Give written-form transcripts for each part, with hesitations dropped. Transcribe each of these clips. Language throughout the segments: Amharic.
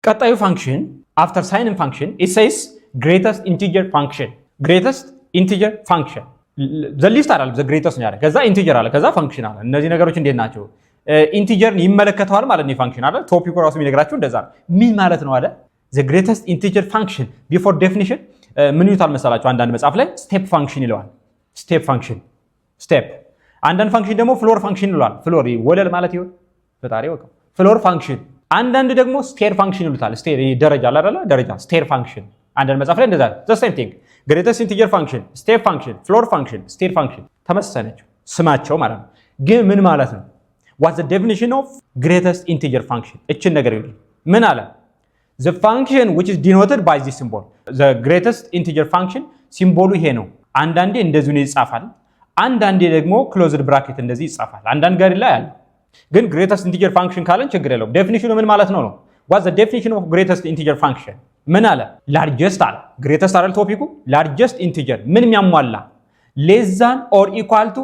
ቀጣዩ ፋንክሽን after sign in function it says greatest integer function the list አይደል the greatest ነው ያለ ከዛ integer አለ ከዛ function አለ እነዚህ ነገሮች እንዴት ናቸው ኢንቲጀርን ይመለከታል ማለት ነው ፋንክሽን አይደል ቶፒኩ ራሱ የሚነግራችሁ እንደዛ ነው ምን ማለት ነው አለ the greatest integer function before definition ምን ይሉታል መሰላችሁ አንዳንድ መጽሐፍ ላይ step function ይለዋል step አንዳንድ ፋንክሽን ደግሞ floor function ይለዋል floor ወለል ማለት ይሆን ፈጣሪ ወቀው floor function አንዳንድ ደግሞ stair function ይሉታል stair ደረጃ አለ አይደል ደረጃ stair function አንዳንድ መጽሐፍ ላይ እንደዛ the same thing greatest integer function step function floor function stair function ተመሳሳይ ናቸው ስማቸው ማለት ነው ግን ምን ማለት ነው what's the definition of greatest integer function እቺን ነገር ይሉ ምን አለ the function which is denoted by this symbol the greatest integer function ሲምቦሉ ይሄ ነው አንዳንዴ እንደዚህ ነው ይጻፋል አንዳንዴ ደግሞ closed bracket እንደዚህ ይጻፋል አንዳንድ ጋር ላይ አለ ግን greatest integer function ካለን ችግር የለውም ዴፊኒሽኑ ምን ማለት ነው what's the definition of greatest integer function ምን አለ largest አለ greatest አይደል ቶፒኩ largest integer ምን የሚያሟላ less than or equal to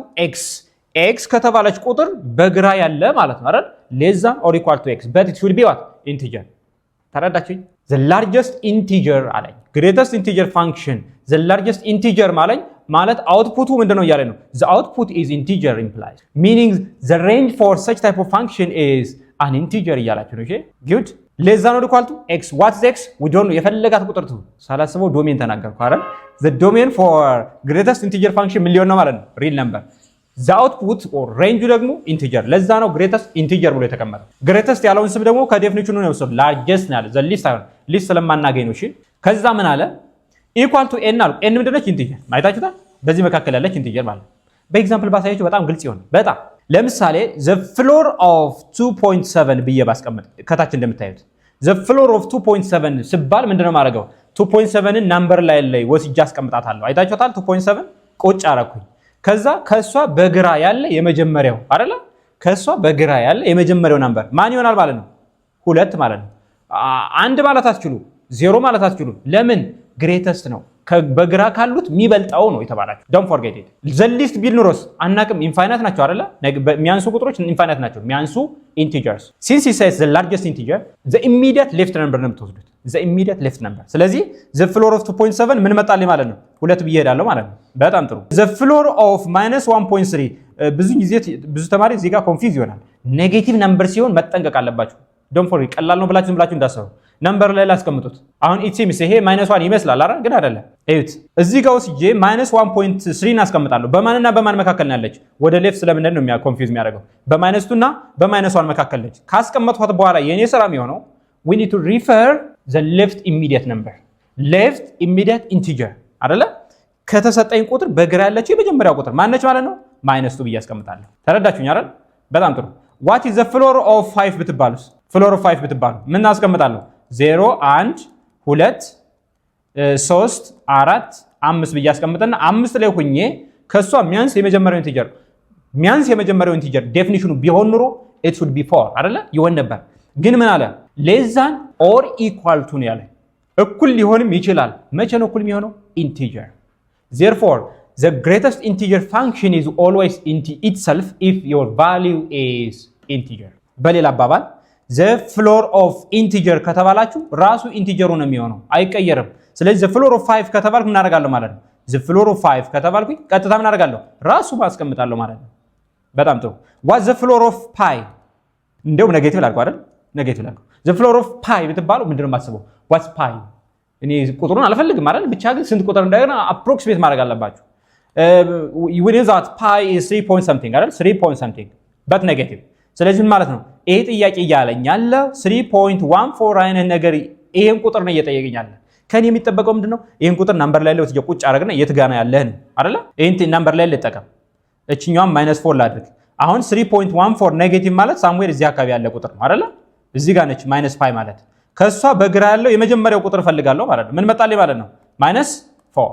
x ከተባለች ቁጥር በግራ ያለ ማለት ነው አይደል less than or equal to x but it should be what integer ተረዳችሁ the largest integer አለኝ greatest integer function the largest integer ማለት አውትፑቱ ምንድነው ያለ ነው the output is integer implies meaning the range for such type of function is an integer እያላችሁ ነው እሺ good less than or equal to x what's x we don't know የፈለጋት ቁጥር ትሁን ሳላስበው ዶሜን ተናገርኩ አይደል the domain for greatest integer function ምን ሊሆን ነው ማለት ነው real number the output or range ደግሞ integer ለዛ ነው greatest integer ብሎ የተቀመጠው greatest ያለውን ስም ደግሞ ከዴፊኒሽኑ ነው የወሰደው largest ነው ያለ the least አይሆን least ስለማናገኝ ነው እሺ ከዛ ምን አለ equal to n አሉ n ምንድነች integer ማይታችሁታ በዚህ መካከል ያለች integer ማለት በኤግዛምፕል ባሳያችሁ በጣም ግልጽ ይሆን በጣም ለምሳሌ the floor of 2.7 ብዬ ባስቀምጥ ከታች እንደምታዩት the floor of 2.7 ሲባል ምንድነው ማድረገው 2.7ን ናምበር ላይ ወስጄ አስቀምጣታለሁ አይታችሁታል 2.7 ቁጭ አረኩኝ ከዛ ከሷ በግራ ያለ የመጀመሪያው አይደለ ከሷ በግራ ያለ የመጀመሪያው ናምበር ማን ይሆናል ማለት ነው 2 ማለት ነው አንድ ማለት አትችሉ 0 ማለት አትችሉ ለምን greatest ነው በግራ ካሉት የሚበልጣው ነው የተባላችሁ don't forget it the least ቢል ኑሮስ አናቅም ኢንፋይናይት ናቸው አይደለ የሚያንሱ ቁጥሮች ኢንፋይናይት ናቸው የሚያንሱ integers since he says the largest integer the immediate left number ነው የምትወስዱት the immediate left number ስለዚህ the floor of 2.7 ምን መጣልኝ ማለት ነው 2 ብዬ ሄዳለሁ ማለት ነው በጣም ጥሩ the floor of -1.3 ብዙ ተማሪ እዚህ ጋር ኮንፊውዝ ይሆናል ኔጌቲቭ ነምበር ሲሆን መጠንቀቅ አለባችሁ don't forget ቀላል ነው ብላችሁ እንዳሰሩ ነምበር ላይ ላስቀምጡት አሁን it seems ይሄ -1 ይመስላል አይደል ግን አይደለም እዩት እዚህ ጋር ወስጄ -1.3 አስቀምጣለሁ በማንና በማን መካከል ነው ያለች ወደ ሌፍት ስለምን ነው ኮንፊውዝ የሚያደርገው በ-2 እና በ-1 መካከል ነች ካስቀመጥኳት በኋላ የኔ ስራ የሚሆነው we need to refer the left immediate number left immediate integer አይደለ ከተሰጠኝ ቁጥር በግራ ያለችው የመጀመሪያው ቁጥር ማነች ማለት ነው -2 ብዬ አስቀምጣለሁ ተረዳችሁኝ አይደል በጣም ጥሩ what is the floor of 5 ብትባሉስ floor of 5 ብትባሉ ምን አስቀምጣለሁ 0 1 2 3 4 5 ብዬ አስቀምጠና 5 ላይ ሆኜ ከሷ ሚያንስ የመጀመሪያው ኢንቲጀር ዴፊኒሽኑ ቢሆን ኑሮ it should be 4 አይደለ ይሆን ነበር ግን ምን አለ less than or equal to ነው ያለ እኩል ሊሆንም ይችላል መቼ ነው እኩል የሚሆነው integer therefore the greatest integer function is always itself if your value is integer በሌላ አባባል the floor of integer ከተባላችሁ ራሱ ኢንቲጀሩ ነው የሚሆነው አይቀየርም ስለዚህ the floor of 5 ከተባልኩ ምን አደርጋለሁ ማለት ነው the floor of 5 ከተባልኩ ቀጥታ ምን አደርጋለሁ ራሱ ማስቀምጣለሁ ማለት ነው በጣም ጥሩ what the floor of pi እንደው ኔጌቲቭ ላድርገው አይደል ኔጌቲቭ ላድርገው the floor of pi ብትባሉ ምንድነው የማስበው what's pi እኔ ቁጥሩን አልፈልግም አይደል ብቻ ግን ስንት ቁጥር እንደሆነ approximate ማድረግ አለባችሁ we know that pi is 3 point something አይደል 3 point something but negative ስለዚህ ምን ማለት ነው ይሄ ጥያቄ እያለኝ ያለ 3.14 አይነት ነገር ይሄን ቁጥር ነው እየጠየቀኝ ያለ ከኔ የሚጠበቀው ምንድነው ይሄን ቁጥር ነምበር ላይ ለውት ቁጭ አረግና የት ጋር ነው ያለህን አይደለ ይሄን ነምበር ላይ ልጠቀም እቺኛው -4 ላድርግ አሁን 3.14 ኔጌቲቭ ማለት ሳምዌር እዚህ አካባቢ ያለ ቁጥር ነው አይደለ እዚህ ጋር ነች -5 ማለት ከሷ በግራ ያለው የመጀመሪያው ቁጥር ፈልጋለሁ ማለት ነው ምን መጣልኝ ማለት ነው -4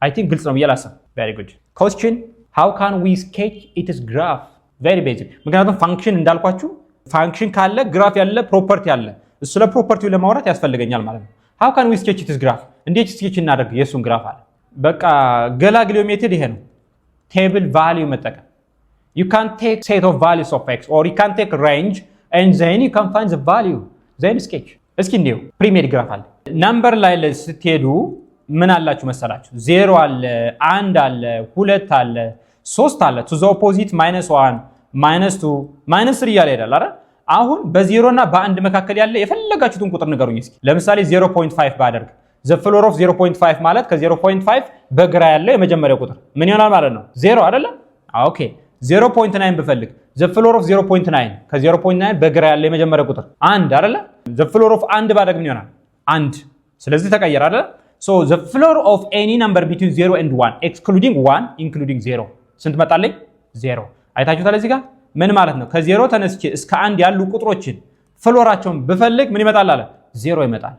I think ግልጽ ነው ይላልሰም very good question how can we sketch its graph very basic ምክንያቱም ፋንክሽን እንዳልኳችሁ ፋንክሽን ካለ ግራፍ ያለ ፕሮፐርቲ አለ እሱ ለፕሮፐርቲው ለማውራት ያስፈልገኛል ማለት ነው how can we sketch this graph እንዴት ስኬች እናደርግ የሱን ግራፍ አለ በቃ ገላግሊዮ ሜተድ ይሄ ነው table value መጠቀም you can take set of values of x or you can take range and then you can find the value then sketch እስኪ እንዲሁ ፕሪሜድ ግራፍ አለ። ናምበር ላይ ስትሄዱ ምን አላችሁ መሰላችሁ? 0 አለ፣ 1 አለ፣ 2 አለ፣ 3 አለ። ቱ ዘ ኦፖዚት -1 -2 -3 እያለ ይሄዳል አይደል? አሁን በ0 እና በ1 መካከል ያለ የፈለጋችሁትን ቁጥር ንገሩኝ እስኪ። ለምሳሌ 0.5 ባደርግ the floor of 0.5 ማለት ከ0.5 በግራ ያለው የመጀመሪያው ቁጥር ምን ይሆናል ማለት ነው? 0 አይደለ? ኦኬ 0.9 ብፈልግ the floor of 0.9 ከ0.9 በግራ ያለው የመጀመሪያው ቁጥር 1 አይደለ? the floor of 1 ባደርግ ምን ይሆናል? 1። ስለዚህ ተቀየረ አይደለ? so the floor of any number between 0 and 1 excluding 1 including 0 ስንት መጣልኝ? 0። አይታችሁታል እዚህ ጋር ምን ማለት ነው? ከ0 ተነስቼ እስከ 1 ያሉ ቁጥሮችን ፍሎራቸውን ብፈልግ ምን ይመጣል አለ? 0 ይመጣል።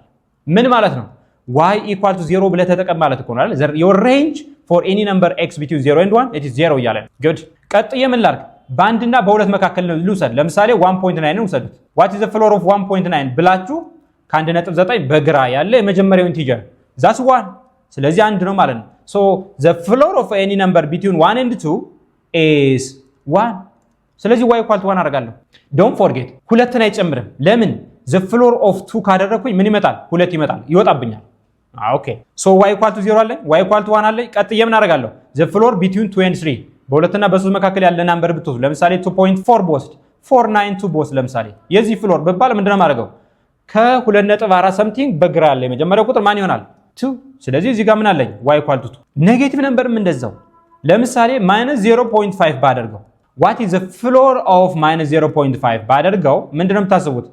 ምን ማለት ነው? y equal to 0 ብለህ ተጠቀም ማለት እኮ ነው አይደል? your range for any number x between 0 and 1 it is 0 እያለ ነው። good ቀጥዬ ምን ላድርግ? በአንድና በሁለት መካከል ነው ልውሰድ። ለምሳሌ 1.9 ነው ውሰዱት። what is the floor of 1.9 ብላችሁ ከ1.9 በግራ ያለ የመጀመሪያው ኢንቲጀር that's 1 ስለዚህ 1 ነው ማለት ነው። so the floor of any number between 1 and 2 is 1 ስለዚህ y equal to 1 አደርጋለሁ። don't forget ሁለትን አይጨምርም። ለምን? the floor of 2 ካደረኩኝ ምን ይመጣል? 2 ይመጣል፣ ይወጣብኛል። ኦኬ so y equal to 0 አለኝ፣ y equal to 1 አለኝ። ቀጥዬ ምን አደርጋለሁ? the floor between 2 and 3 በሁለትና በ3 መካከል ያለ ናምበር ብትወስዱ ለምሳሌ 2.4 በወስድ 492 በወስድ ለምሳሌ የዚህ ፍሎር በባል ምንድነው ማድረገው? ከ2.4 ሰምቲንግ በግራ ያለ የመጀመሪያው ቁጥር ማን ይሆናል? 2። ስለዚህ እዚህ ጋር ምን አለኝ? y equal to 2። ኔጌቲቭ ነምበርም እንደዛው ለምሳሌ -0.5 ባደርገው what is the floor of -0.5 ባደርገው ምንድነው የምታስቡት?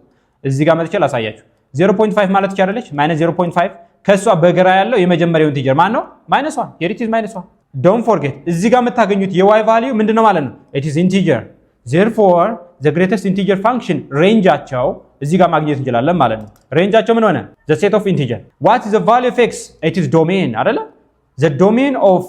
እዚህ ጋር መጥቼ ላሳያችሁ። 0.5 ማለት ይቻላልች -0.5 ከሷ በግራ ያለው የመጀመሪያው ኢንቲጀር ማን ነው? -1 here it is -1 don't forget እዚህ ጋር የምታገኙት የy value ምንድነው ማለት ነው? it is integer therefore the greatest integer function rangeአቸው እዚህ ጋር ማግኘት እንችላለን ማለት ነው። rangeአቸው ምን ሆነ? the set of integer what is the value of x it is domain አይደለ? the domain of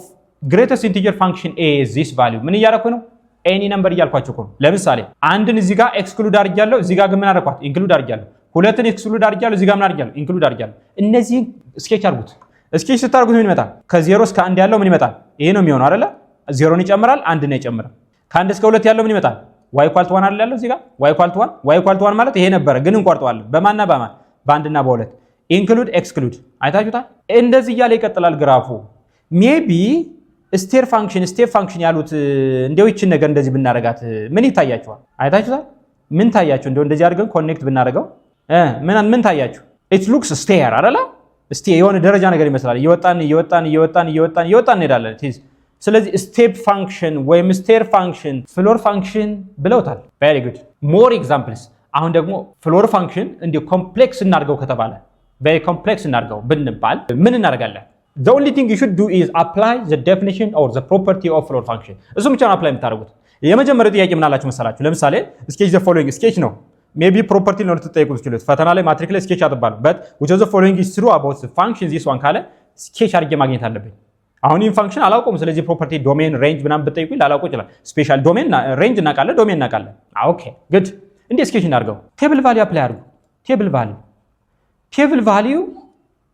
greatest integer function is this value ምን እያደረኩ ነው? any number እያልኳችሁ እኮ ነው። ለምሳሌ አንድን እዚህ ጋር ኤክስክሉድ አድርጊያለሁ፣ እዚህ ጋር ግን ምን አደረኳት? ኢንክሉድ አድርጊያለሁ። ሁለትን ኤክስክሉድ አድርጊያለሁ፣ እዚህ ጋር ምን አድርጊያለሁ? ኢንክሉድ አድርጊያለሁ። እነዚህ ስኬች አድርጉት። ስኬች ስታደርጉት ምን ይመጣል? ከ0 እስከ 1 ያለው ምን ይመጣል? ይሄ ነው የሚሆነው አይደለ? 0ን ይጨምራል፣ 1ን አይጨምርም። ከ1 እስከ 2 ያለው ምን ይመጣል? y equal to 1 አይደል ያለው እዚህ ጋር y equal to 1 y equal to 1 ማለት ይሄ ነበረ፣ ግን እንቆርጠዋለን። በማንና በማን? በአንድና በሁለት። ኢንክሉድ ኤክስክሉድ አይታችሁታል። እንደዚህ እያለ ይቀጥላል ግራፉ። ሜቢ ስቴፕ ፋንክሽን ያሉት እንደው ይችን ነገር እንደዚህ ብናረጋት ምን ይታያችኋል? አይታችሁታል? ምን ታያችሁ? እንደው እንደዚህ አድርገን ኮኔክት ብናረጋው ምን ታያችሁ? it looks stair አይደለ? የሆነ ደረጃ ነገር ይመስላል። እየወጣን እንሄዳለን። ስለዚህ ስቴፕ ፋንክሽን ወይም ስቴር ፋንክሽን ፍሎር ፋንክሽን ብለውታል። very good more examples አሁን ደግሞ ፍሎር ፋንክሽን እንዲሁ ኮምፕሌክስ እናድርገው ከተባለ very complex እናድርገው ብንባል ምን እናደርጋለን? the only thing you should do is apply the definition or the property of floor function እሱ ብቻ ነው አፕላይ የምታደርጉት። የመጀመሪያው ጥያቄ ምን አላችሁ መሰላችሁ? ለምሳሌ sketch the following sketch ነው ሜቢ ፕሮፐርቲ ነው ልትጠይቁት ትችሉት። ፈተና ላይ ማትሪክ ላይ sketch አትባሉ but which of the following is true about the function this one ካለ sketch አድርጌ ማግኘት አለብኝ። አሁን ይሄን ፋንክሽን አላውቀውም። ስለዚህ ፕሮፐርቲ ዶሜን ሬንጅ ምናምን ብትጠይቁኝ ላላውቀው ይችላል። ስፔሻል ዶሜን ሬንጅ እናውቃለን፣ ዶሜን እናውቃለን። ኦኬ ጉድ እንዴ sketch እናድርገው። ቴብል ቫልዩ አፕላይ አድርጉ። ቴብል ቫልዩ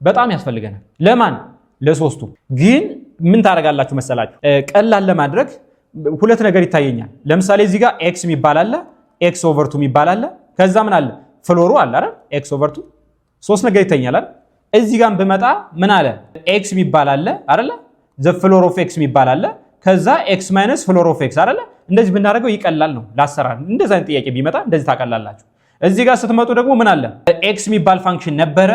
በጣም ያስፈልገናል። ለማን? ለሶስቱ። ግን ምን ታደርጋላችሁ መሰላችሁ? ቀላል ለማድረግ ሁለት ነገር ይታየኛል። ለምሳሌ እዚህ ጋር x የሚባል አለ፣ x over 2 የሚባል አለ። ከዛ ምን አለ? ፍሎሩ አለ አይደል? x over 2 ሶስት ነገር ይታየኛል አይደል? እዚህ ጋር ብመጣ ምን አለ? x የሚባል አለ አይደል? the floor of x የሚባል አለ። ከዛ x minus floor of x አይደል? እንደዚህ ብናደርገው ይቀላል ነው ላሰራር። እንደዛ አይነት ጥያቄ ቢመጣ እንደዚህ ታቀላላችሁ። እዚህ ጋር ስትመጡ ደግሞ ምን አለ? x የሚባል ፋንክሽን ነበረ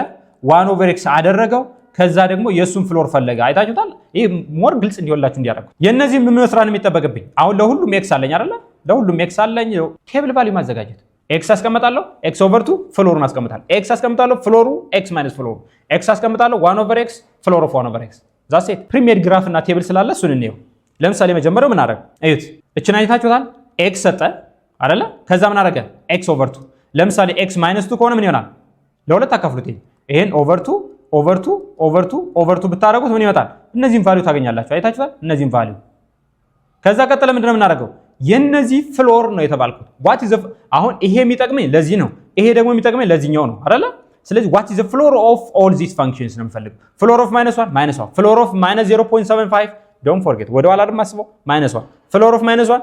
1 over x አደረገው። ከዛ ደግሞ የሱን ፍሎር ፈለገ። አይታችሁታል? ይሄ ሞር ግልጽ እንዲሆንላችሁ እንዲያደርጉት የነዚህ ምን መስራት ነው የሚጠበቅብኝ? አሁን ለሁሉም x አለኝ አይደል? ለሁሉም x አለኝ። ቴብል ቫልዩ ማዘጋጀት። x አስቀምጣለሁ፣ x over 2 ፍሎሩን አስቀምጣለሁ። x አስቀምጣለሁ፣ ፍሎሩ x minus ፍሎሩ x አስቀምጣለሁ፣ 1 over x ፍሎር of 1 over x ዛት ሴት። ፕሪሚየር ግራፍ እና ቴብል ስላለ እሱን እንየው። ለምሳሌ መጀመሪያው ምን አደረገ? እዩት። እቺን አይታችሁታል? x ሰጠ አይደል? ከዛ ምን አደረገ? x over 2 ለምሳሌ x minus 2 ከሆነ ምን ይሆናል? ለሁለት አካፍሉት። ይሄን over 2 over 2 over 2 over 2 ብታረጉት ምን ይመጣል? እነዚህን ቫልዩ ታገኛላችሁ። አይታችሁታል? እነዚህን ቫልዩ። ከዛ ቀጥለ ምንድነው የምናደርገው? የነዚህ ፍሎር ነው የተባልኩት። what is the አሁን ይሄ የሚጠቅመኝ ለዚህ ነው፣ ይሄ ደግሞ የሚጠቅመኝ ለዚህኛው ነው አይደል? ስለዚህ what is the floor of all these functions ነው የምፈልገው። floor of -1 -1 floor of -0.75 ዶንት ፎርጌት ወደ ኋላ ደግሞ አስበው -1 ፍሎር ኦፍ -1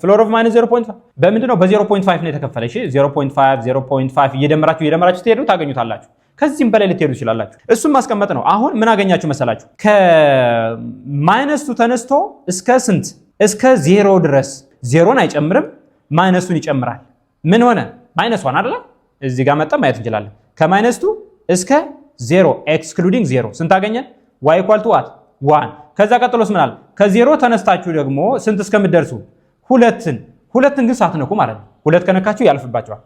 ፍሎር ኦፍ -0.5 በምንድን ነው በ0.5 ነው የተከፈለ። እሺ 0.5 እየደመራችሁ ትሄዱ ታገኙታላችሁ። ከዚህም በላይ ልትሄዱ ይችላላችሁ። እሱም ማስቀመጥ ነው። አሁን ምን አገኛችሁ መሰላችሁ? ከ-2 ተነስቶ እስከ ስንት እስከ 0 ድረስ ዜሮን አይጨምርም፣ ማይነሱን ይጨምራል። ምን ሆነ? -1 አይደለ? እዚህ ጋር መጣ ማየት እንችላለን። ከ-2 እስከ 0 ኤክስክሉዲንግ 0 ስንት አገኘን? y = what 1። ከዛ ቀጥሎስ ምን አለ? ከ0 ተነስታችሁ ደግሞ ስንት እስከምትደርሱ ሁለትን ግን ሳትነኩ ማለት ነው። ሁለት ከነካችሁ ያልፍባችኋል።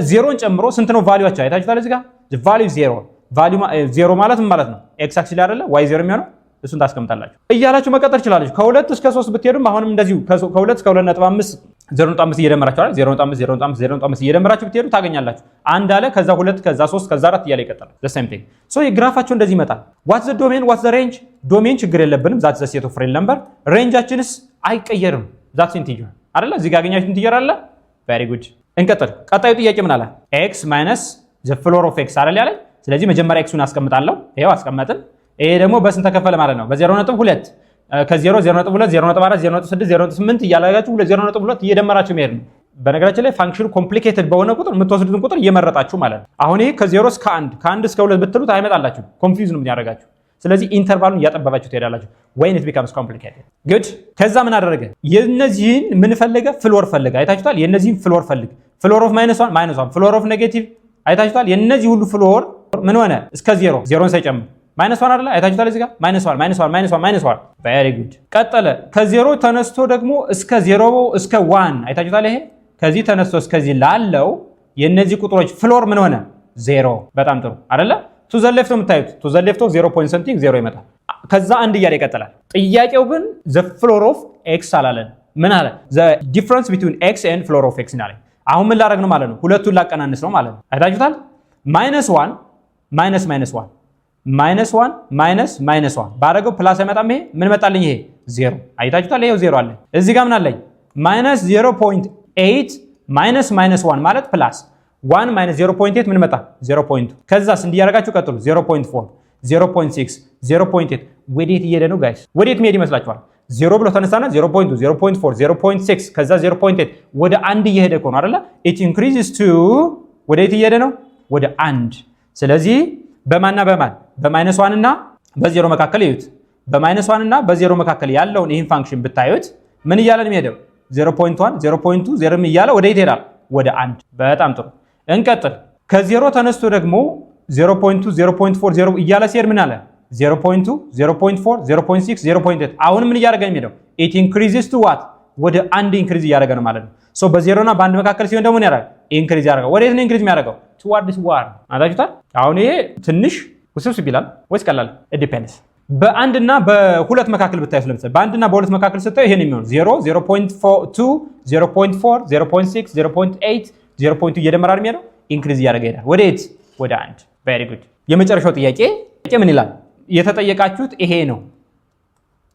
ዜሮን ጨምሮ ስንት ነው ቫልዩአቸው? አይታችሁታል እዚህ ጋር ቫልዩ 0 ቫልዩ 0 ማለት ምን ማለት ነው? ኤክስ አክሲስ ላይ አይደለ y 0 የሚሆነው እሱን ታስቀምጣላችሁ እያላችሁ መቀጠል ትችላላችሁ። ከ2 እስከ 3 ብትሄዱም አሁንም እንደዚሁ ከ2 እስከ 2.5 0.5 እየደመራችሁ አይደል 0.5 እየደመራችሁ ብትሄዱ ታገኛላችሁ። አንድ አለ ከዛ 2 ከዛ 3 ከዛ 4 እያለ ይቀጥላል። the same thing so የግራፋቸው እንደዚህ ይመጣል። what's the domain what's the range? ዶሜን ችግር የለብንም that's the set of real number። ሬንጃችንስ አይቀየርም that's integer አይደለ? እዚህ ጋር ያገኛችሁት ኢንቲጀር አለ። very good እንቀጥል። ቀጣዩ ጥያቄ ምን አለ? x minus the floor of x አይደል ያለ። ስለዚህ መጀመሪያ x ን አስቀምጣለሁ። ይሄው አስቀመጥን። ይሄ ደግሞ በስንት ተከፈለ ማለት ነው? በ0.2 ከ0 0.2 0.4 0.6 0.8 እያላጋችሁ 0.2 እየደመራችሁ መሄድ ነው። በነገራችን ላይ ፋንክሽኑ ኮምፕሊኬትድ በሆነ ቁጥር የምትወስዱትን ቁጥር እየመረጣችሁ ማለት ነው። አሁን ይሄ ከ0 እስከ 1 ከ1 እስከ 2 ብትሉት አይመጣላችሁ፣ ኮንፊውዝ ነው የሚያደርጋችሁ። ስለዚህ ኢንተርቫሉን እያጠበባችሁ ትሄዳላችሁ when it becomes complicated good። ከዛ ምን አደረገ? የነዚህን ምን ፈለገ? ፍሎር ፈለገ። አይታችሁታል። የነዚህን ፍሎር ፈልግ። ፍሎር ኦፍ -1 ፍሎር ኦፍ ኔጌቲቭ አይታችሁታል። የነዚህ ሁሉ ፍሎር ምን ሆነ? እስከ 0 ዜሮን ሳይጨምር -1 አይደለ? አይታችሁታል እዚህ ጋር -1 very good። ቀጠለ። ከ0 ተነስቶ ደግሞ እስከ 0 እስከ 1 አይታችሁታል። ይሄ ከዚህ ተነስቶ እስከዚህ ላለው የነዚህ ቁጥሮች ፍሎር ምን ሆነ? 0። በጣም ጥሩ አይደለ? ቱ ዘ ሌፍት የምታዩት ቱ ዘ ሌፍት 0.0 ይመጣል። ከዛ አንድ እያለ ይቀጥላል። ጥያቄው ግን the floor of x አላለን። ምን አለ? the difference between x and floor of x አለ። አሁን ምን ላደርግ ነው ማለት ነው? ሁለቱን ላቀናንስ ነው ማለት ነው። አይታችሁታል። -1 -1 ባረገው ፕላስ አይመጣም። ይሄ ምን መጣልኝ? ይሄ 0 አይታችሁታል። ይሄው 0 አለ። እዚህ ጋር ምን አለኝ? -0.8 -1 ማለት ፕላስ 1 -0.8 ምን መጣ? 0.2 ከዛስ እንዲያረጋችሁ ቀጥሉ 0.4 0.6 0.8 ወዴት እየሄደ ነው ጋይስ? ወዴት መሄድ ይመስላችኋል? 0 ብሎ ተነሳና 0.2 0.4 0.6 ከዛ 0.8 ወደ 1 እየሄደ ነው አይደለ? it increases to ወዴት እየሄደ ነው? ወደ 1። ስለዚህ በማንና በማን በ-1 እና በ0 መካከል ይዩት። በ-1 እና በ0 መካከል ያለውን ይህን ፋንክሽን ብታዩት ምን እያለ ነው የሚሄደው? 0.1 0.2 0 እያለ ወዴት ይሄዳል? ወደ 1። በጣም ጥሩ እንቀጥል። ከ0 ተነስቶ ደግሞ 0.2 0.4 0 እያለ ሲሄድ ምን አለ? 0.2 0.4 0.6 0.8 አሁን ምን እያደረገ ነው የሚሄደው? it increases to what? ወደ 1 ኢንክሪዝ እያደረገ ነው ማለት ነው። ሶ በ0 እና በ1 መካከል ሲሆን ደግሞ ምን ያደርጋል? ኢንክሪዝ ያደርጋል። ወዴት ነው ኢንክሪዝ የሚያደርገው? towards 1 አታችሁታል። አሁን ይሄ ትንሽ ውስብስብ ይላል ወይስ ቀላል? it depends። በ1 እና በ2 መካከል ብታዩት ለምሳሌ በ1 እና በ2 መካከል ስታዩ ይሄን የሚሆነው 0 0.2 0.4 0.6 0.8 0.2 እየደመራል የሚሄደው ኢንክሪዝ እያደረገ ይሄዳል። ወዴት? ወደ 1። very good። የመጨረሻው ጥያቄ ምን ይላል? የተጠየቃችሁት ይሄ ነው።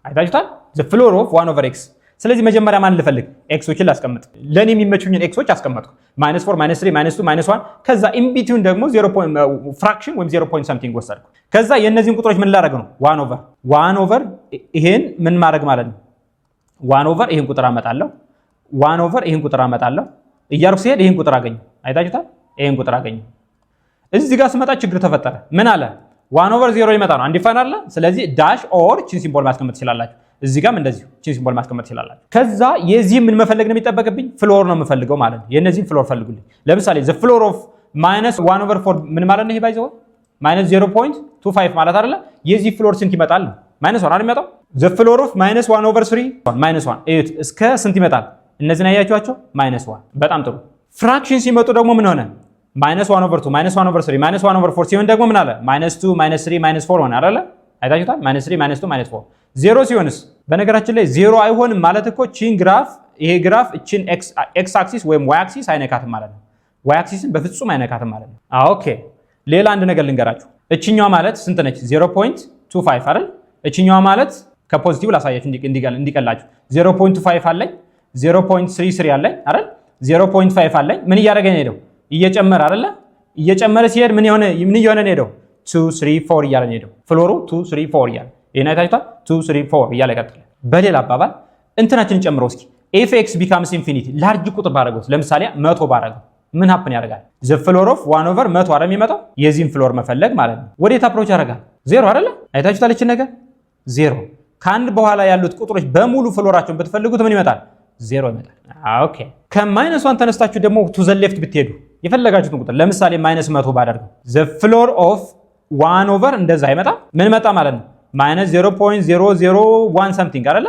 አይታችሁታል። the floor of 1 over x። ስለዚህ መጀመሪያ ማን ልፈልግ? ኤክሶችን ላስቀምጥ። ለኔ የሚመቹኝን ኤክሶች አስቀመጥኩ። -4 -3 -2 -1 ከዛ ኢን ቢትዊን ደግሞ 0 ፍራክሽን ወይም 0 something ወሰድኩ። ከዛ የነዚህን ቁጥሮች ምን ላደርግ ነው? 1 ኦቨር ይሄን ምን ማድረግ ማለት ነው? 1 ኦቨር ይሄን ቁጥር አመጣለሁ 1 ኦቨር ይሄን ቁጥር አመጣለሁ እያልኩ ሲሄድ ይሄን ቁጥር አገኘሁ። አይታችሁታል። ይሄን ቁጥር አገኘሁ። እዚህ ጋር ስመጣ ችግር ተፈጠረ። ምን አለ? 1 ኦቨር 0 ይመጣ ነው አንዲፋይን አለ። ስለዚህ ዳሽ ኦር ቺን ሲምቦል ማስቀመጥ ትችላላችሁ። እዚህ ጋርም እንደዚሁ ቺን ሲምቦል ማስቀመጥ ትችላላችሁ። ከዛ የዚህ ምን መፈለግ ነው የሚጠበቅብኝ? ፍሎር ነው የምፈልገው ማለት ነው። የነዚህን ፍሎር ፈልጉልኝ። ለምሳሌ the floor of -1 over 4 ምን ማለት ነው? ይሄ ባይዘው -0.25 ማለት አይደለ? የዚህ ፍሎር ስንት ይመጣል? -1 አይደል የሚመጣው? the floor of -1 over 3 -1 እዩት። እስከ ስንት ይመጣል? እነዚህን አያችኋቸው? -1። በጣም ጥሩ። ፍራክሽን ሲመጡ ደግሞ ምን ሆነ? -1 over 2 -1 over 3 -1 over 4 ሲሆን ደግሞ ምን አለ? -2 -3 -4 ሆነ አይደለ? አይታችሁታል። -3 -2 -4 ዜሮ ሲሆንስ? በነገራችን ላይ ዜሮ አይሆንም ማለት እኮ ቺን ግራፍ ይሄ ግራፍ እቺን ኤክስ አክሲስ ወይም ዋይ አክሲስ አይነካትም ማለት ነው። ዋይ አክሲስን በፍጹም አይነካትም ማለት ነው። ኦኬ ሌላ አንድ ነገር ልንገራችሁ። እቺኛዋ ማለት ስንት ነች? 0.25 አይደል? እቺኛዋ ማለት ከፖዚቲቭ ላሳያችሁ እንዲቀላችሁ 0.25 አለኝ 0.33 አለኝ አይደል? 0.5 አለኝ። ምን እያደረገ ነው ሄደው? እየጨመረ አይደለ? እየጨመረ ሲሄድ ምን እየሆነ ነው ሄደው? 2 3 4 እያለ ነው ሄደው። ፍሎሩ 2 3 4 እያለ ይሄን አይታችኋል 2 3 4 እያለ ይቀጥላል። በሌላ አባባል እንትናችንን ጨምሮ እስኪ if x becomes infinity ላርጅ ቁጥር ባረገው ለምሳሌ 100 ባረገው ምን ሀፕን ያደርጋል? the floor of 1 over 100 አይደል የሚመጣው? የዚህን ፍሎር መፈለግ ማለት ነው። ወዴት አፕሮች ያደርጋል? 0 አይደለ? አይታችሁታል እቺ ነገር 0 ከአንድ በኋላ ያሉት ቁጥሮች በሙሉ ፍሎራቸውን ብትፈልጉት ምን ይመጣል? 0 ይመጣል። ኦኬ ከማይነስ 1 ተነስታችሁ ደግሞ to the left ብትሄዱ የፈለጋችሁትን ቁጥር ለምሳሌ -100 ባደርገው the floor of 1 over እንደዛ ይመጣ ምን መጣ ማለት ነው? -0.001 something አይደለ?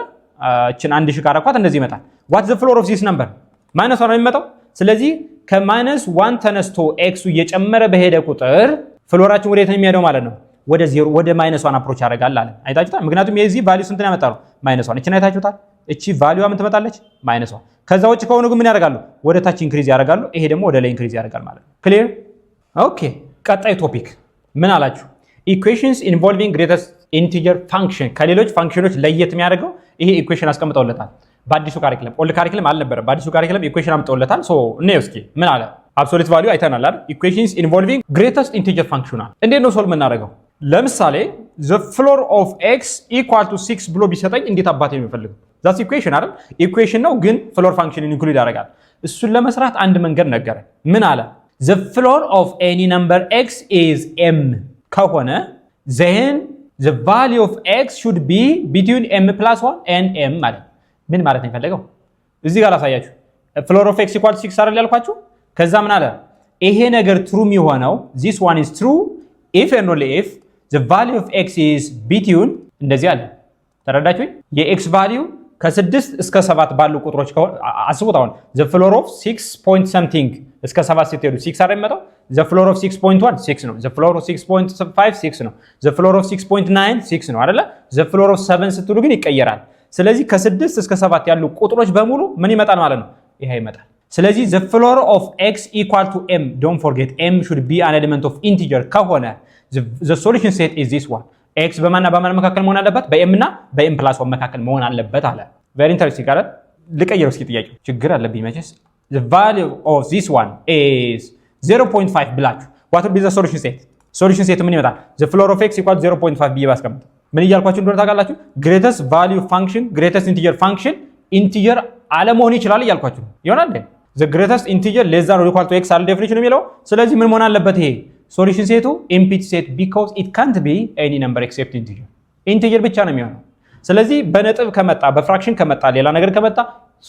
እቺን 1000 ካረኳት እንደዚህ ይመጣል። what the floor of this number -1 ነው የሚመጣው። ስለዚህ ከ-1 ተነስቶ ኤክሱ እየጨመረ በሄደ ቁጥር ፍሎራችን ወዴት ነው የሚሄደው ማለት ነው? ወደ 0 ወደ -1 አፕሮች ያደርጋል አለ። አይታችሁታል? ምክንያቱም የዚህ ቫልዩ ስንት ነው ያመጣው? -1 እቺን አይታችሁታል? እቺ ቫልዩዋ ምን ትመጣለች? -1 ከዛ ውጭ ከሆነ ግን ምን ያደርጋሉ? ወደ ታች ኢንክሪዝ ያደርጋሉ። ይሄ ደግሞ ወደ ላይ ኢንክሪዝ ያደርጋል ማለት ነው። ክሊር? ኦኬ ቀጣይ ቶፒክ ምን አላችሁ? ኢኩዌሽንስ ኢንቮልቪንግ ግሬተስት ኢንቲጀር ፋንክሽን ከሌሎች ፋንክሽኖች ለየት የሚያደርገው ይሄ ኢኩዌሽን አስቀምጠውለታል። በአዲሱ ካሪክለም ኦልድ ካሪክለም አልነበረም። በአዲሱ ካሪክለም ኢኩዌሽን አምጠውለታል። ሶ እኔ እስኪ ምን አለ? አብሶሉት ቫልዩ አይተናል አይደል? ኢኩዌሽንስ ኢንቮልቪንግ ግሬተስት ኢንቲጀር ፋንክሽን እንዴት ነው ሶልቭ የምናደርገው? ለምሳሌ the floor of x equal to 6 ብሎ ቢሰጠኝ እንዴት አባቴ ነው የሚፈልገው? ዛትስ ኢኩዌሽን አይደል? ኢኩዌሽን ነው ግን ፍሎር ፋንክሽንን ኢንክሉድ ያደርጋል። እሱን ለመስራት አንድ መንገድ ነገረን። ምን አለ? the floor of any number x is m ከሆነ then the value of x should be between m plus 1 and m ማለት ምን ማለት ነው የሚፈልገው? እዚህ ጋር ላሳያችሁ። floor of x equal to 6 አይደል ያልኳችሁ? ከዛ ምን አለ? ይሄ ነገር true የሚሆነው this one is true if and only if the value of x is between እንደዚህ አለ። ተረዳችሁኝ? የx value ከ6 እስከ 7 ባሉ ቁጥሮች አስቡት። አሁን the floor of 6 point something እስከ 7 ስትሄዱ 6 አይደል የሚመጣው? the floor of 6.1 6 ነው። the floor of 6.5 6 ነው። the floor of 6.9 6 ነው አይደለ? the floor of 7 ስትሉ ግን ይቀየራል። ስለዚህ ከ6 እስከ 7 ያሉ ቁጥሮች በሙሉ ምን ይመጣል ማለት ነው? ይሄ ይመጣል። ስለዚህ the floor of x equal to m don't forget m should be an element of integer ከሆነ the solution set is this one x በማንና በማን መካከል መሆን አለበት? በm እና በm plus 1 መካከል መሆን አለበት አለ። very interesting አይደል? ልቀይረው እስኪ ጥያቄው ችግር አለብኝ መቼስ። the value of this one is 0.5 ብላችሁ what will be the solution set? solution set ምን ይመጣል? the floor of x equal to 0.5 ብዬ ባስቀምጥ ምን እያልኳችሁ እንደሆነ ታውቃላችሁ? greatest value function greatest integer function integer አለመሆን ይችላል እያልኳችሁ ይሆናል። the greatest integer less than or equal to x አለ ዴፊኒሽኑ የሚለው። ስለዚህ ምን መሆን አለበት? ይሄ ሶሉሽን ሴቱ ኢምፒቲ ሴት because it can't be any number except integer integer ብቻ ነው የሚሆነው። ስለዚህ በነጥብ ከመጣ በፍራክሽን ከመጣ ሌላ ነገር ከመጣ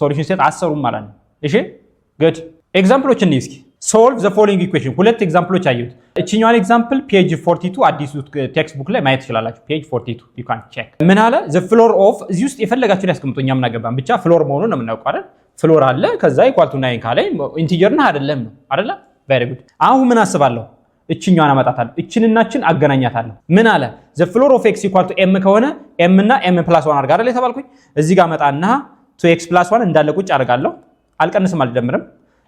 ሶሉሽን ሴት አሰሩም ማለት ነው። እሺ good ኤግዛምፕሎች እንይ እስኪ። solve the following equation ሁለት ኤግዛምፕሎች አየሁት። እቺኛዋን ኤግዛምፕል ፔጅ 42 አዲሱ ቴክስት ቡክ ላይ ማየት ትችላላችሁ። ፔጅ 42 you can check። ምን አለ? the floor of እዚህ ውስጥ የፈለጋችሁን ያስቀምጡ፣ እኛ ምን አገባን፣ ብቻ ፍሎር መሆኑን ነው የምናውቀው አይደል? ፍሎር አለ ከዛ ኢኳል ቱ 9 ካለ ኢንቲጀር ነው አይደለም ነው አይደለ? very good። አሁን ምን አስባለሁ? እቺኛዋን አመጣታለሁ፣ እቺንናችን አገናኛታለሁ። ምን አለ? the floor of x equal to m ከሆነ m እና m plus 1 አድርጋ አይደል የተባልኩኝ። እዚህ ጋር መጣና to x plus 1 እንዳለ ቁጭ አደርጋለሁ፣ አልቀንስም አልደምርም።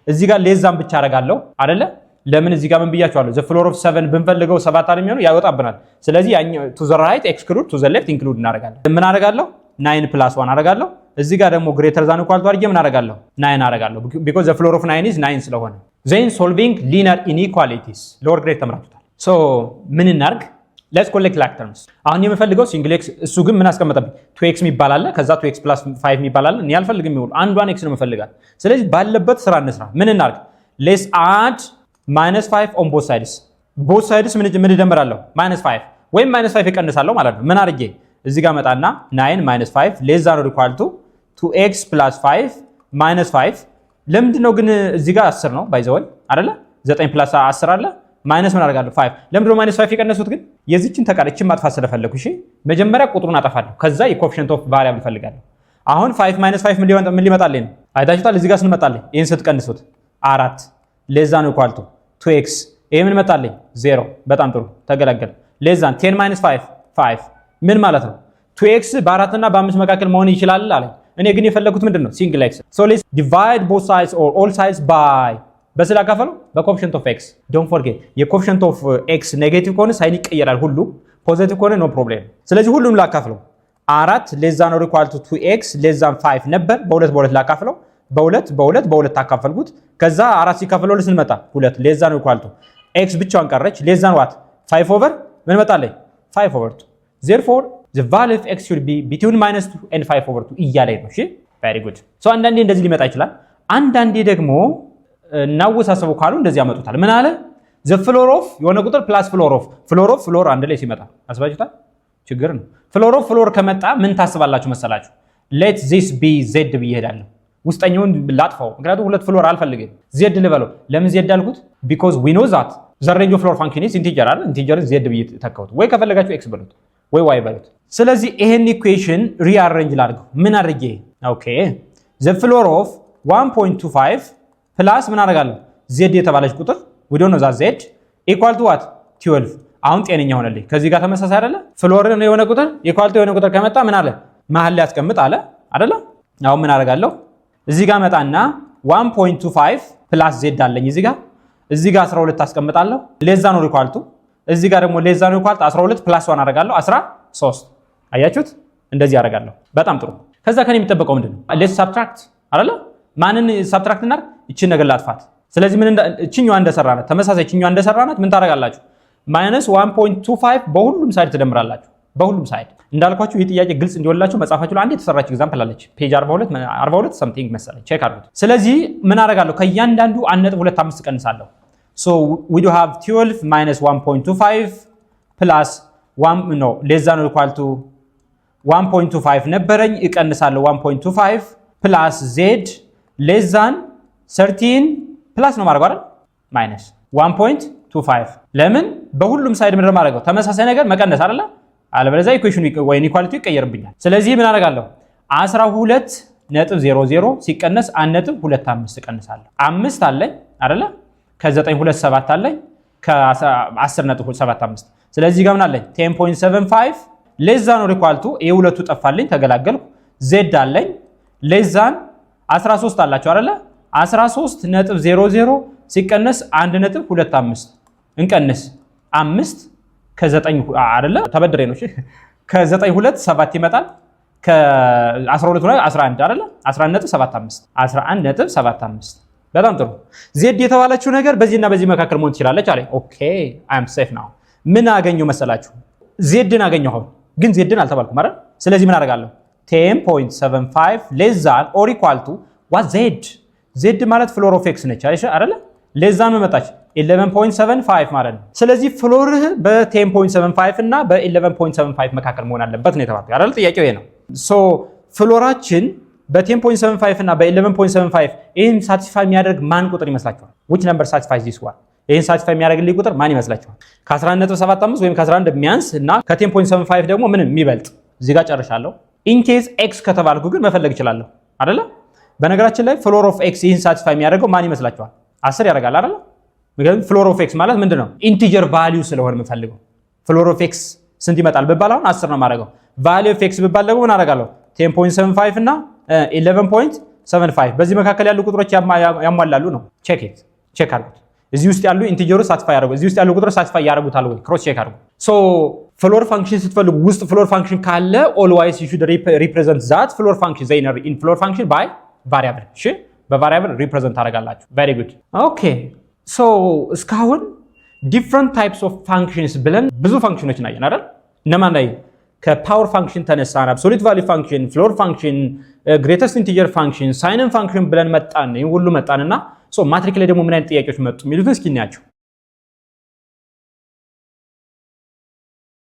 እዚህ ጋር ሌዛም ብቻ አደርጋለሁ አይደለ? ለምን እዚህ ጋር ምን ብያችኋለሁ? the floor of 7 ብንፈልገው 7 አይደል የሚሆነው ያወጣብናል። ስለዚህ to the right exclude to the left include እናደርጋለን። ምን አደርጋለሁ? 9 plus 1 አደርጋለሁ። እዚህ ጋር ደግሞ greater than equal to አድርጌ ምን አደርጋለሁ? 9 አደርጋለሁ because the floor of 9 is 9 ስለሆነ። then solving linear inequalities lower grade ተምራችሁታል። so ምን እናርግ? let's collect like terms። አሁን የምፈልገው single x እሱ ግን ምን አስቀመጠብኝ? 2x የሚባል አለ ከዛ 2x plus 5 የሚባል አለ። እኔ አልፈልግም ይሁን አንዷን x ነው የምፈልጋት። ስለዚህ ባለበት ስራ እንስራ። ምን እናርግ? let's add -5 on both sides both sides ምን እደምራለሁ? -5 ወይም -5 እቀንሳለሁ ማለት ነው። ምን አድርጌ እዚህ ጋር መጣና 9 -5 less than or equal to 2x plus 5 -5 ለምንድነው ግን እዚህ ጋር 10 ነው ባይ ዘ ወይ አይደለ? 9 plus 10 አለ ማይነስ ምን አደርጋለሁ? 5 ለምንድነው -5 የቀነሱት ግን? የዚህችን ተቃራችን ማጥፋት ስለፈለኩ እሺ፣ መጀመሪያ ቁጥሩን አጠፋለሁ፣ ከዛ የኮኤፊሺየንት ኦፍ ቫሪያብል ፈልጋለሁ። አሁን 5 -5 ምን ሊመጣልኝ ነው? አይታችሁታል። እዚህ ጋር ስንመጣልኝ ይሄን ስትቀንሱት 4 less than or equal to 2x ይሄ ምን መጣልኝ? 0። በጣም ጥሩ ተገላገለ። less than 10 -5 5 ምን ማለት ነው? 2x በ4 እና በ5 መካከል መሆን ይችላል አለ። እኔ ግን የፈለኩት ምንድነው? ሲንግል x። so let's divide both sides or all sides by በስላ ካፈሉ በኮኤፊሺየንት ኦፍ x። don't forget የኮኤፊሺየንት ኦፍ x ኔጌቲቭ ከሆነ ሳይን ይቀየራል፣ ሁሉ ፖዚቲቭ ከሆነ ኖ ፕሮብሌም። ስለዚህ ሁሉንም ላካፍለው 4 less than or equal to 2x less than 5 ነበር። በሁለት ላካፍለው በሁለት አካፈልኩት። ከዛ 4 ሲካፈለው ለስንት መጣ? 2 less than or equal to x ብቻዋን ቀረች። less than what 5 over ምን መጣለኝ? 5 over 2 therefore the value of x should be between -2 and 5/2 እያለኝ ነው። እሺ very good so አንዳንዴ እንደዚህ ሊመጣ ይችላል። አንዳንዴ ደግሞ እናወሳሰበው ካሉ እንደዚህ ያመጡታል። ምን አለ the floor of የሆነ ቁጥር plus floor አንድ ላይ ሲመጣ አስባችሁታል? ችግር ነው። floor ከመጣ ምን ታስባላችሁ መሰላችሁ? let this be z ብዬ እሄዳለሁ። ውስጠኛውን ላጥፋው ምክንያቱም ሁለት ፍሎር አልፈልግም። z ልበለው። ለምን z አልኩት? because we know that the range of floor function is integer አይደል? ኢንቲጀርን z ብዬ ተካውት ወይ ከፈለጋችሁ x በሉት ወይ y በሉት። ስለዚህ ይሄን ኢኩዌሽን ሪአሬንጅ ላድርገው። ምን አድርጌ ኦኬ the floor of 1.25 plus ምን አደርጋለሁ? z የተባለች ቁጥር we don't know that z equal to what 12 አሁን ጤነኛ ሆነልኝ። ከዚህ ጋር ተመሳሳይ አይደለ? ፍሎር ነው የሆነ ቁጥር equal to የሆነ ቁጥር ከመጣ ምን አለ? መሃል ላይ አስቀምጥ አለ አይደለ? አሁን ምን አደርጋለሁ? እዚህ ጋር መጣና 1.25 plus z አለኝ እዚህ ጋር 12 አስቀምጣለሁ። ሌዛ ነው equal to እዚህ ጋር ደግሞ ሌዛ ነው equal to 12 plus 1 አደርጋለሁ 13 አያችሁት? እንደዚህ አደርጋለሁ። በጣም ጥሩ። ከዛ ከኔ የሚጠበቀው ምንድነው? let's subtract አይደለ? ማንን subtract እናድርግ? እቺን ነገር ላጥፋት። ስለዚህ ምን እቺኛዋ እንደሰራናት ተመሳሳይ እቺኛዋ እንደሰራናት ምን ታደርጋላችሁ? -1.25 በሁሉም ሳይድ ትደምራላችሁ። በሁሉም ሳይድ እንዳልኳችሁ ይህ ጥያቄ ግልጽ እንዲሆንላችሁ መጻፋችሁ ላይ አንድ የተሰራች ኤግዛምፕል አለች። ፔጅ 42 something መሰለኝ ቼክ አድርጉት። ስለዚህ ምን አደርጋለሁ? ከእያንዳንዱ 1.25 እቀንሳለሁ። so we do have 12 -1.25 plus 1 no less than or equal to 1.25 ነበረኝ እቀንሳለሁ 1.25 plus z less than 13 plus ነው ማድረግ አይደል? minus 1.25 ለምን በሁሉም ሳይድ ምንድነው ማድረገው? ተመሳሳይ ነገር መቀነስ አይደለ? አለበለዚያ ኢኩዌሽኑ ወይ ኢኳሊቲው ይቀየርብኛል። ስለዚህ ምን አደርጋለሁ? 12.00 ሲቀነስ 1.25 እቀንሳለሁ። 5 አለኝ አይደለ? ከ9 2 7 አለኝ ከ10.75 ስለዚህ ጋር ምን አለኝ? 10.75 less than or equal to የሁለቱ ጠፋልኝ ተገላገልኩ። z አለኝ less than 13 አላችሁ አይደለ? 13.00 ሲቀነስ 1.25 እንቀንስ 5 ከ9 አይደለ? ተበድሬ ነው። እሺ ከ9 2 7 ይመጣል ከ12 ላይ 11 አይደለ? 11.75 በጣም ጥሩ። ዜድ የተባለችው ነገር በዚህና በዚህ መካከል መሆን ትችላለች አለኝ። ኦኬ አይ አም ሴፍ ናው። ምን አገኘው መሰላችሁ? ዜድን አገኘው ግን ዜድን አልተባልኩም አይደል? ስለዚህ ምን አደርጋለሁ? 10.75 less than or equal to what z ማለት ፍሎር ኦፍ ኤክስ ነች አይደለ? less than መጣች 11.75 ማለት ነው። ስለዚህ ፍሎርህ በ10.75 እና በ11.75 መካከል መሆን አለበት ነው የተባለው አይደል? ጥያቄው ይሄ ነው። ሶ ፍሎራችን በ10.75 እና በ11.75 ይሄን ሳቲስፋይ የሚያደርግ ማን ቁጥር ይመስላችኋል? which number satisfies this one? ይሄን ሳቲስፋይ የሚያደርግልኝ ቁጥር ማን ይመስላችኋል? ከ11.75 ወይም ከ11 የሚያንስ እና ከ10.75 ደግሞ ምንም የሚበልጥ። እዚህ ጋር ጨርሻለሁ። ኢን ኬዝ ኤክስ ከተባልኩ ግን መፈለግ እችላለሁ አይደለ? በነገራችን ላይ ፍሎር ኦፍ ኤክስ ይሄን ሳቲስፋይ የሚያደርገው ማን ይመስላችኋል? 10 ያደርጋል አይደለ? ምክንያቱም ፍሎር ኦፍ ኤክስ ማለት ምንድነው? ኢንቲጀር ቫልዩ ስለሆነ የምፈልገው። ፍሎር ኦፍ ኤክስ ስንት ይመጣል ብባል አሁን 10 ነው የማደርገው። ቫልዩ ኦፍ ኤክስ ብባል ደግሞ ምን አደርጋለሁ? 10.75 እና 11.75 በዚህ መካከል ያሉ ቁጥሮች ያሟላሉ ነው። ቼክ አድርጉት። እዚህ ውስጥ ያሉ ኢንቲጀሮች ሳቲስፋይ ያደርጉ፣ እዚህ ውስጥ ያሉ ቁጥሮች ሳቲስፋይ ያደርጉታል ወይ? ክሮስ ቼክ አድርጉ። ሶ ፍሎር ፋንክሽን ስትፈልጉ ውስጥ ፍሎር ፋንክሽን ካለ always you should represent that floor function they in floor function by variable። እሺ በቫሪያብል ሪፕሬዘንት ታደርጋላችሁ። very good okay so እስካሁን different types of functions ብለን ብዙ ፋንክሽኖችን አየን አይደል? እነማን ላይ? ከፓወር ፋንክሽን ተነሳን፣ አብሶሉት ቫልዩ ፋንክሽን፣ ፍሎር ፋንክሽን፣ ግሬተስት ኢንቲጀር ፋንክሽን፣ ሳይንን ፋንክሽን ብለን መጣን። ይሄን ሁሉ መጣንና ሶ ማትሪክ ላይ ደግሞ ምን አይነት ጥያቄዎች መጡ የሚሉትን እስኪ እናያቸው።